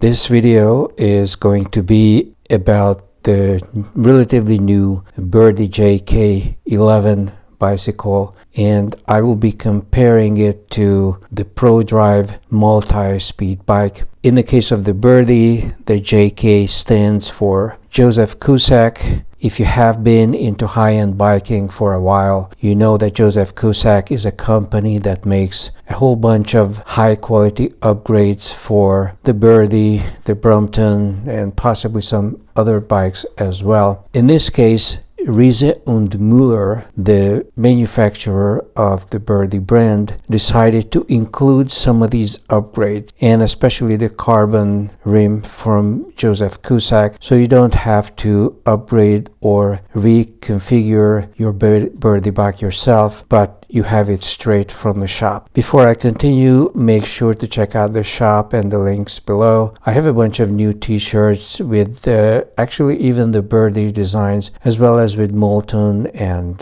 This video is going to be about the relatively new Birdy JK11 bicycle, and I will be comparing it to the Prodrive multi-speed bike. In the case of the Birdy, the JK stands for Joseph Cusack. If you have been into high-end biking for a while, you know that Joseph Cusack is a company that makes a whole bunch of high-quality upgrades for the Birdy, the Brompton, and possibly some other bikes as well. In this case, Riese und Müller, the manufacturer of the Birdy brand, decided to include some of these upgrades, and especially the carbon rim from Joseph Cusack, so you don't have to upgrade or reconfigure your Birdy bike yourself, but you have it straight from the shop. Before I continue, make sure to check out the shop and the links below. I have a bunch of new t-shirts with actually even the Birdy designs, as well as with Molten and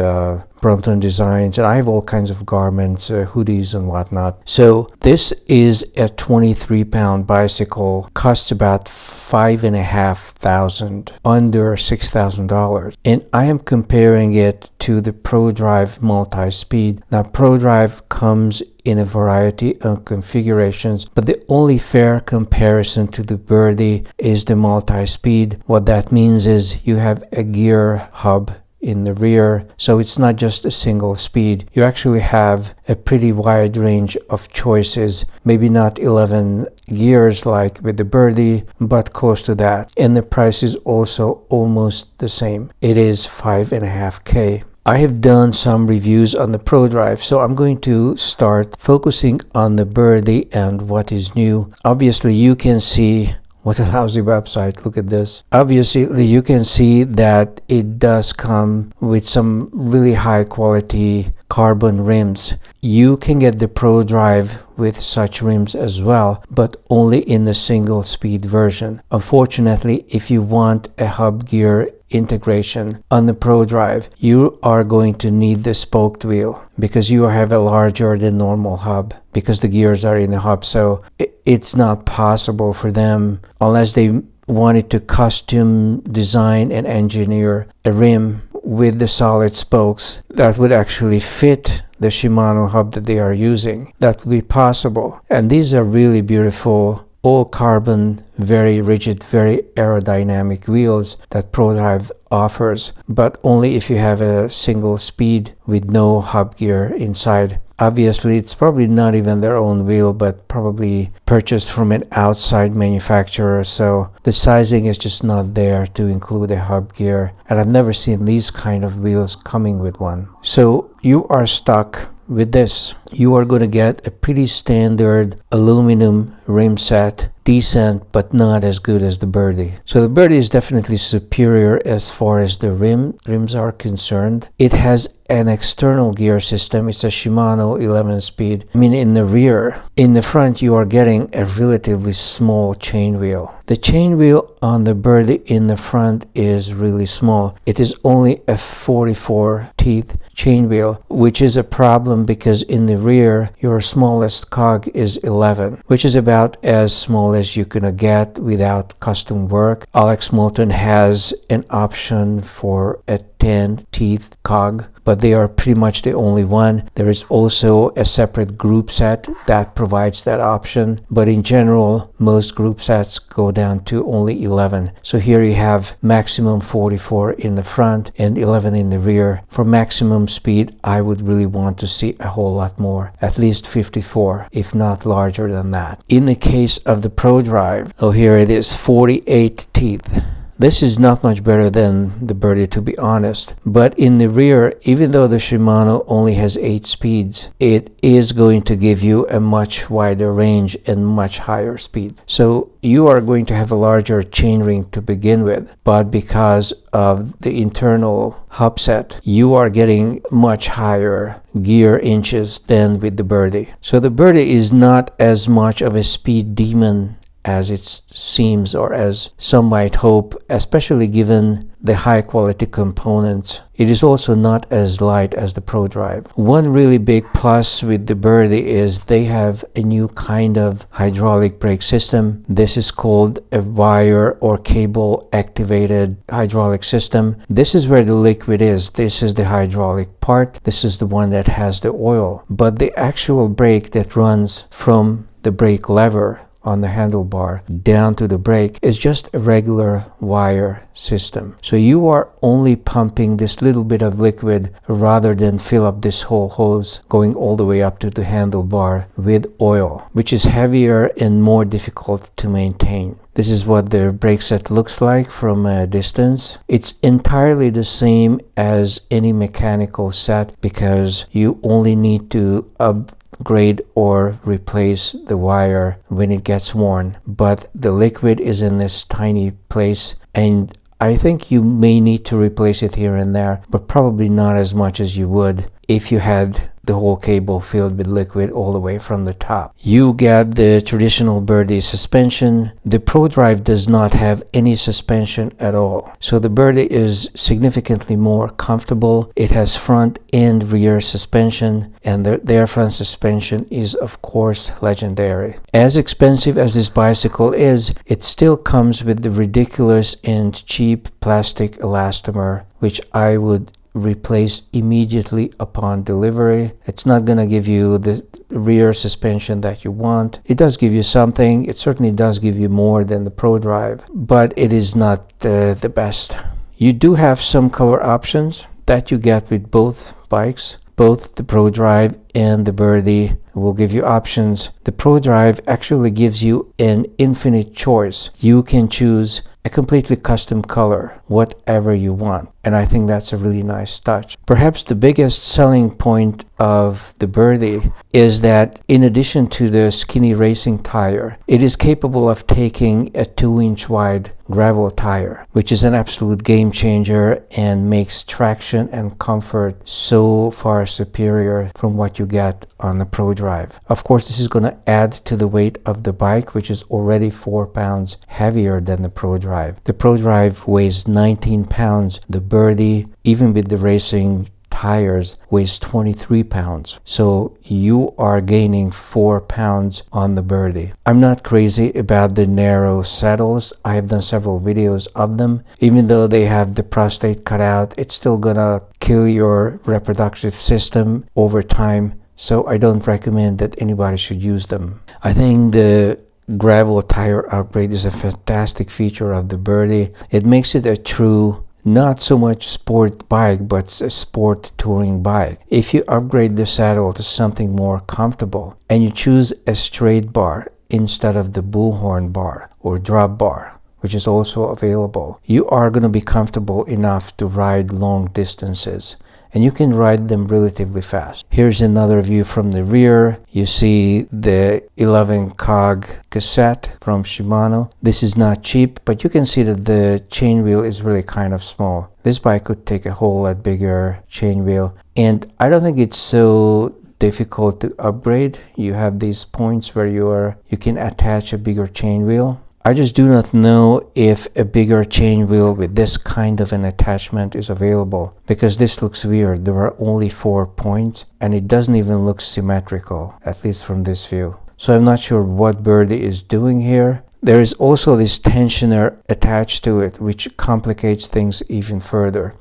Brompton designs, and I have all kinds of garments, hoodies and whatnot. So this is a 23-pound bicycle, costs about $5,500, under $6,000, and I am comparing it to the Prodrive multi-speed. Now Prodrive comes in a variety of configurations, but the only fair comparison to the Birdy is the multi-speed. What that means is you have a gear hub in the rear, so it's not just a single speed. You actually have a pretty wide range of choices, maybe not 11 gears like with the Birdy, but close to that, and the price is also almost the same. It is $5,500. I have done some reviews on the Prodrive, so I'm going to start focusing on the Birdy and what is new. Obviously, you can see what a lousy website. Look at this. Obviously, you can see that it does come with some really high quality carbon rims. You can get the Prodrive with such rims as well, but only in the single speed version. Unfortunately, if you want a hub gear integration on the Prodrive, you are going to need the spoked wheel because you have a larger than normal hub, because the gears are in the hub. So it's not possible for them, unless they wanted to custom design and engineer a rim with the solid spokes that would actually fit the Shimano hub that they are using. That would be possible. And these are really beautiful, all carbon, very rigid, very aerodynamic wheels that Prodrive offers, but only if you have a single speed with no hub gear inside. Obviously, it's probably not even their own wheel, but probably purchased from an outside manufacturer, so the sizing is just not there to include a hub gear, and I've never seen these kind of wheels coming with one. So you are stuck with this. You are going to get a pretty standard aluminum rim set, decent but not as good as the Birdy. So the Birdy is definitely superior as far as the rims are concerned. It has an external gear system. It's a Shimano 11-speed. I mean, in the rear. In the front, you are getting a relatively small chain wheel. The chain wheel on the Birdy in the front is really small. It is only a 44 teeth chain wheel, which is a problem because in the rear, your smallest cog is 11, which is about as small as you can get without custom work. Alex Moulton has an option for a 10 teeth cog, but they are pretty much the only one. There is also a separate group set that provides that option, but in general, most group sets go down to only 11. So here you have maximum 44 in the front and 11 in the rear. For maximum speed, I would really want to see a whole lot more, at least 54, if not larger than that. In the case of the Prodrive, oh, here it is, 48 teeth. This is not much better than the Birdy, to be honest. But in the rear, even though the Shimano only has 8 speeds, it is going to give you a much wider range and much higher speed. So you are going to have a larger chainring to begin with, but because of the internal hub set, you are getting much higher gear inches than with the Birdy. So the Birdy is not as much of a speed demon as it seems, or as some might hope, especially given the high quality components. It is also not as light as the Prodrive. One really big plus with the Birdy is they have a new kind of hydraulic brake system. This is called a wire or cable activated hydraulic system. This is where the liquid is. This is the hydraulic part. This is the one that has the oil. But the actual brake that runs from the brake lever on the handlebar down to the brake is just a regular wire system. So you are only pumping this little bit of liquid rather than fill up this whole hose going all the way up to the handlebar with oil, which is heavier and more difficult to maintain. This is what the brake set looks like from a distance. It's entirely the same as any mechanical set because you only need to upgrade or replace the wire when it gets worn, but the liquid is in this tiny place, and I think you may need to replace it here and there, but probably not as much as you would if you had the whole cable filled with liquid all the way from the top. You get the traditional Birdy suspension. The Prodrive does not have any suspension at all. So the Birdy is significantly more comfortable. It has front and rear suspension, and their front suspension is of course legendary. As expensive as this bicycle is, it still comes with the ridiculous and cheap plastic elastomer, which I would replace immediately upon delivery. It's not going to give you the rear suspension that you want. It does give you something. It certainly does give you more than the Prodrive, but it is not the best. You do have some color options that you get with both bikes. Both the Prodrive and the Birdy will give you options. The Prodrive actually gives you an infinite choice. You can choose a completely custom color, whatever you want. And I think that's a really nice touch. Perhaps the biggest selling point of the Birdy is that in addition to the skinny racing tire, it is capable of taking a 2-inch wide gravel tire, which is an absolute game changer and makes traction and comfort so far superior from what you get on the Prodrive. Of course, this is going to add to the weight of the bike, which is already 4 pounds heavier than the Prodrive. The Prodrive weighs 19 pounds. The Birdy, even with the racing tires, weighs 23 pounds. So you are gaining 4 pounds on the Birdy. I'm not crazy about the narrow saddles. I have done several videos of them. Even though they have the prostate cut out, it's still gonna kill your reproductive system over time. So I don't recommend that anybody should use them. I think the gravel tire upgrade is a fantastic feature of the Birdy. It makes it a true, not so much sport bike, but a sport touring bike. If you upgrade the saddle to something more comfortable and you choose a straight bar instead of the bullhorn bar or drop bar, which is also available, you are going to be comfortable enough to ride long distances. And you can ride them relatively fast. Here's another view from the rear. You see the 11 cog cassette from Shimano. This is not cheap, but you can see that the chain wheel is really kind of small. This bike could take a whole lot bigger chain wheel, and I don't think it's so difficult to upgrade. You have these points where you can attach a bigger chain wheel. I just do not know if a bigger chain wheel with this kind of an attachment is available, because this looks weird. There are only 4 points and it doesn't even look symmetrical, at least from this view. So I'm not sure what Birdy is doing here. There is also this tensioner attached to it, which complicates things even further.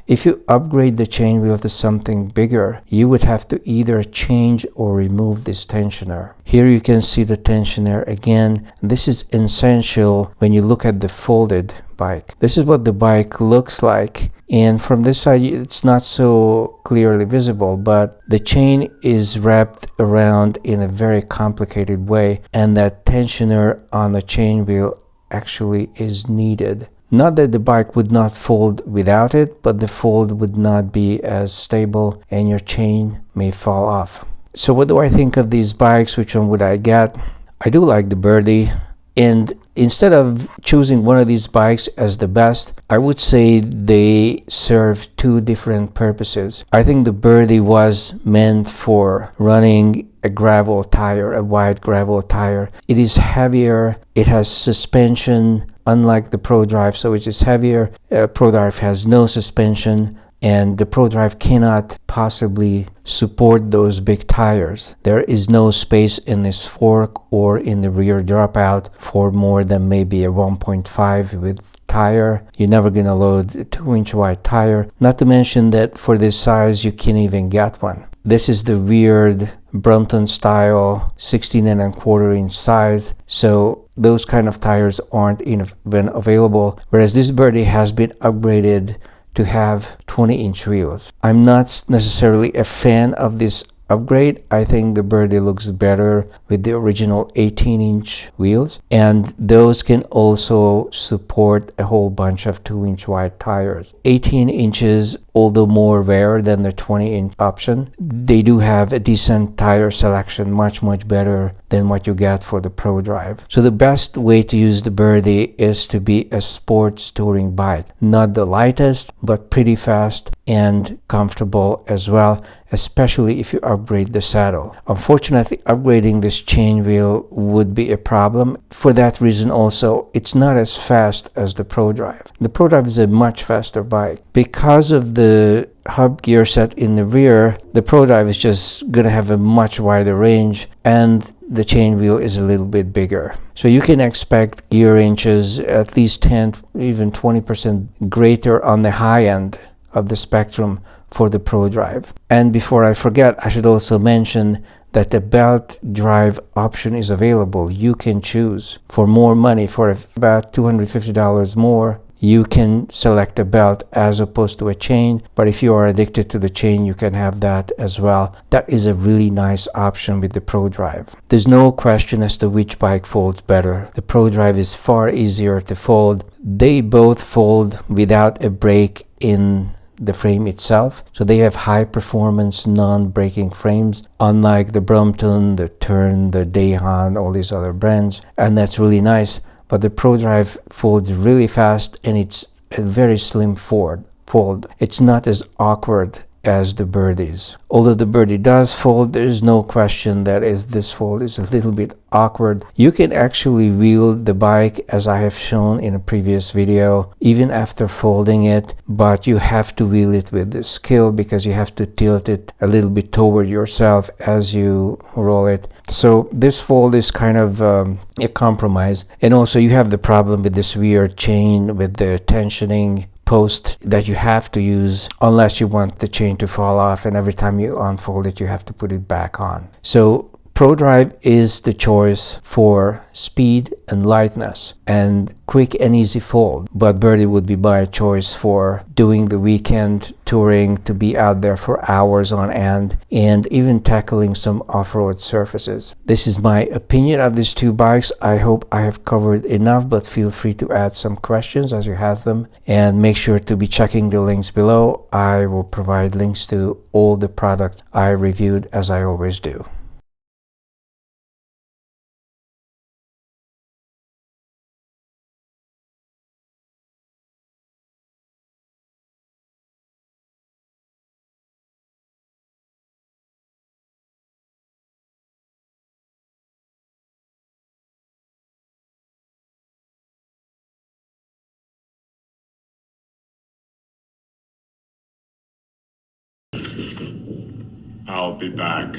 If you upgrade the chain wheel to something bigger, you would have to either change or remove this tensioner. Here you can see the tensioner again. This is essential when you look at the folded bike. This is what the bike looks like. And from this side, it's not so clearly visible, but the chain is wrapped around in a very complicated way, and that tensioner on the chain wheel actually is needed. Not that the bike would not fold without it, but the fold would not be as stable and your chain may fall off. So what do I think of these bikes? Which one would I get? I do like the Birdy. And instead of choosing one of these bikes as the best, I would say they serve 2 different purposes. I think the Birdy was meant for running a gravel tire, a wide gravel tire. It is heavier. It has suspension, unlike the Prodrive, so it is heavier. Prodrive has no suspension, and the Prodrive cannot possibly support those big tires. There is no space in this fork or in the rear dropout for more than maybe a 1.5 width tire. You're never gonna load a 2-inch wide tire. Not to mention that for this size, you can't even get one. This is the weird Brompton style 16.25-inch size, so those kind of tires aren't even available, whereas this Birdy has been upgraded to have 20-inch wheels. I'm not necessarily a fan of this upgrade. I think the Birdy looks better with the original 18-inch wheels, and those can also support a whole bunch of 2-inch wide tires. 18 inches, although more rare than the 20-inch option, they do have a decent tire selection, much better than what you get for the Prodrive. So the best way to use the Birdy is to be a sports touring bike. Not the lightest, but pretty fast and comfortable as well, especially if you upgrade the saddle. Unfortunately, upgrading this chain wheel would be a problem. For that reason also, it's not as fast as the Prodrive. The Prodrive is a much faster bike. Because of the hub gear set in the rear, the Prodrive is just gonna have a much wider range, and the chain wheel is a little bit bigger. So you can expect gear inches at least 10, even 20% greater on the high end of the spectrum for the Prodrive. And before I forget, I should also mention that the belt drive option is available. You can choose for more money, for about $250 more. You can select a belt as opposed to a chain, but if you are addicted to the chain, you can have that as well. That is a really nice option with the Prodrive. There's no question as to which bike folds better. The Prodrive is far easier to fold. They both fold without a break in the frame itself, so they have high performance non-breaking frames, unlike the Brompton, the Tern, the Daehan, all these other brands, and that's really nice. But the Prodrive folds really fast, and it's a very slim fold. It's not as awkward as the Birdies. Although the Birdy does fold, there is no question that this fold is a little bit awkward. You can actually wheel the bike, as I have shown in a previous video, even after folding it, but you have to wheel it with the skill because you have to tilt it a little bit toward yourself as you roll it. So this fold is kind of a compromise. And also you have the problem with this weird chain with the tensioning post that you have to use unless you want the chain to fall off, and every time you unfold it you have to put it back on. So Prodrive is the choice for speed and lightness and quick and easy fold, but Birdy would be my choice for doing the weekend touring, to be out there for hours on end and even tackling some off-road surfaces. This is my opinion of these two bikes. I hope I have covered enough, but feel free to add some questions as you have them, and make sure to be checking the links below. I will provide links to all the products I reviewed, as I always do. I'll be back.